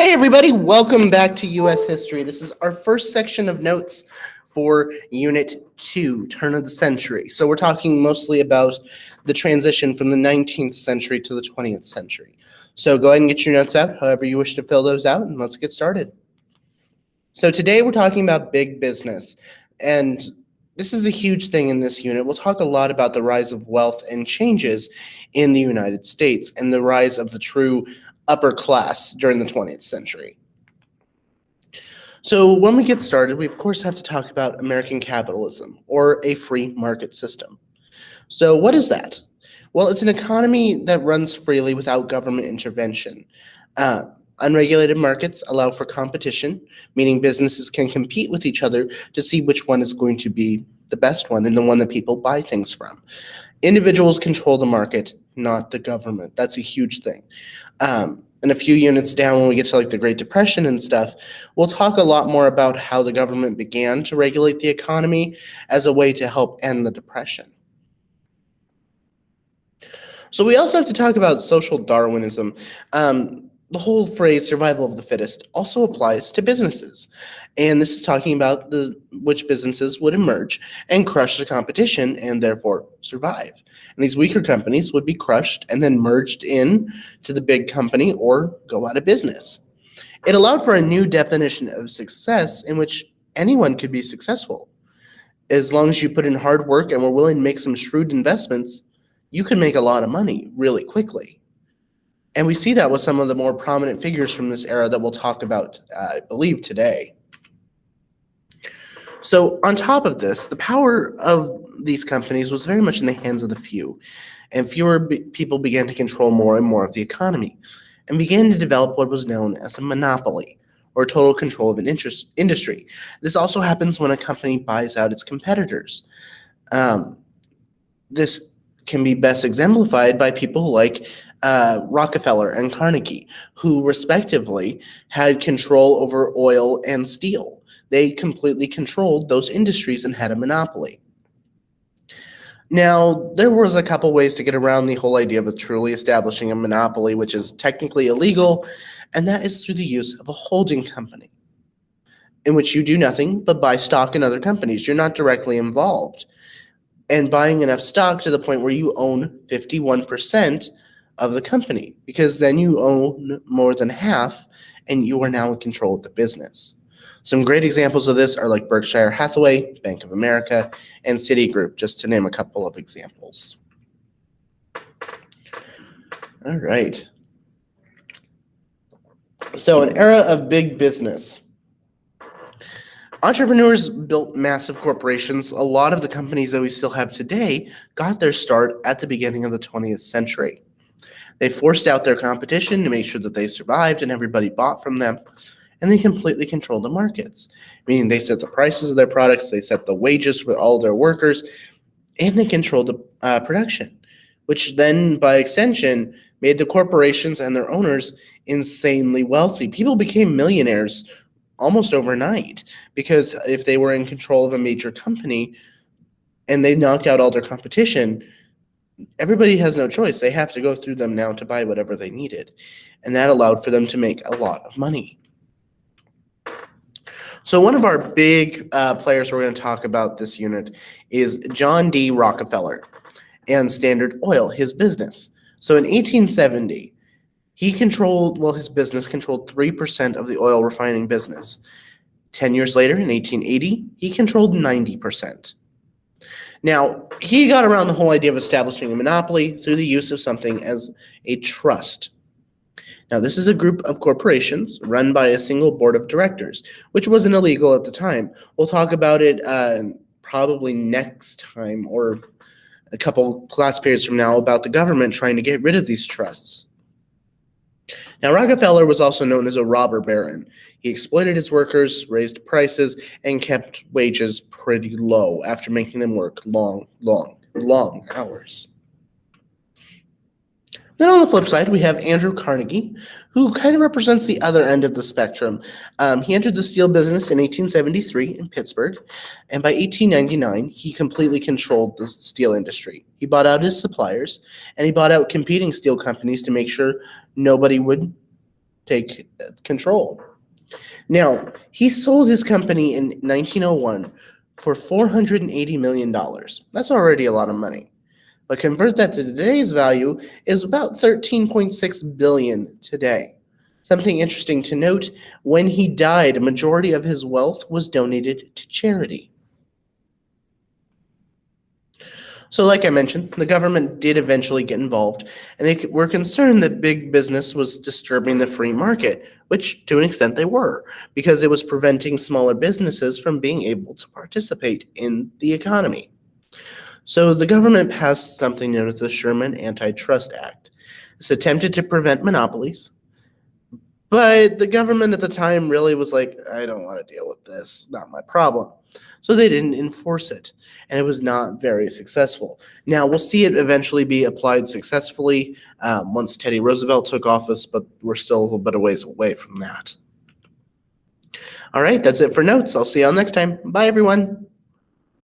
Hey everybody, welcome back to U.S. History. This is our first section of notes for Unit 2, Turn of the Century. So we're talking mostly about the transition from the 19th century to the 20th century. So go ahead and get your notes out, however you wish to fill those out, and let's get started. So today we're talking about big business, and this is a huge thing in this unit. We'll talk a lot about the rise of wealth and changes in the United States and the rise of the true upper class during the 20th century. So when we get started, we of course have to talk about American capitalism, or a free market system. So what is that? Well, it's an economy that runs freely without government intervention. Unregulated markets allow for competition, meaning businesses can compete with each other to see which one is going to be the best one and the one that people buy things from. Individuals control the market, not the government. That's a huge thing. And a few units down, when we get to like the Great Depression and stuff, we'll talk a lot more about how the government began to regulate the economy as a way to help end the Depression. So we also have to talk about social Darwinism. The whole phrase survival of the fittest also applies to businesses. And this is talking about which businesses would emerge and crush the competition and therefore survive. And these weaker companies would be crushed and then merged in to the big company or go out of business. It allowed for a new definition of success in which anyone could be successful. As long as you put in hard work and were willing to make some shrewd investments, you could make a lot of money really quickly. And we see that with some of the more prominent figures from this era that we'll talk about, I believe, today. So on top of this, the power of these companies was very much in the hands of the few, and fewer people began to control more and more of the economy, and began to develop what was known as a monopoly, or total control of an industry. This also happens when a company buys out its competitors. This can be best exemplified by people like Rockefeller and Carnegie, who respectively had control over oil and steel. They completely controlled those industries and had a monopoly. Now, there was a couple ways to get around the whole idea of truly establishing a monopoly, which is technically illegal, and that is through the use of a holding company, in which you do nothing but buy stock in other companies. You're not directly involved. And buying enough stock to the point where you own 51% of the company, because then you own more than half and you are now in control of the business. Some great examples of this are like Berkshire Hathaway, Bank of America, and Citigroup, just to name a couple of examples. All right. So an era of big business. Entrepreneurs built massive corporations. A lot of the companies that we still have today got their start at the beginning of the 20th century. They forced out their competition to make sure that they survived and everybody bought from them, and they completely controlled the markets, meaning they set the prices of their products, they set the wages for all their workers, and they controlled the production, which then, by extension, made the corporations and their owners insanely wealthy. People became millionaires almost overnight, because if they were in control of a major company and they knocked out all their competition, everybody has no choice. They have to go through them now to buy whatever they needed. And that allowed for them to make a lot of money. So one of our big players we're going to talk about this unit is John D. Rockefeller and Standard Oil, his business. So in 1870, his business controlled 3% of the oil refining business. 10 years later, in 1880, he controlled 90%. Now, he got around the whole idea of establishing a monopoly through the use of something as a trust. Now, this is a group of corporations run by a single board of directors, which wasn't illegal at the time. We'll talk about it probably next time or a couple class periods from now about the government trying to get rid of these trusts. Now, Rockefeller was also known as a robber baron. He exploited his workers, raised prices, and kept wages pretty low after making them work long hours. Then on the flip side, we have Andrew Carnegie, who kind of represents the other end of the spectrum. He entered the steel business in 1873 in Pittsburgh, and by 1899, he completely controlled the steel industry. He bought out his suppliers, and he bought out competing steel companies to make sure nobody would take control. Now, he sold his company in 1901 for $480 million. That's already a lot of money. But convert that to today's value is about 13.6 billion today. Something interesting to note, when he died, a majority of his wealth was donated to charity. So like I mentioned, the government did eventually get involved, and they were concerned that big business was disturbing the free market, which to an extent they were, because it was preventing smaller businesses from being able to participate in the economy. So the government passed something known as the Sherman Anti-Trust Act. This attempted to prevent monopolies, but the government at the time really was like, I don't want to deal with this, not my problem. So they didn't enforce it, and it was not very successful. Now, we'll see it eventually be applied successfully once Teddy Roosevelt took office, but we're still a little bit of ways away from that. All right, that's it for notes. I'll see y'all next time. Bye, everyone.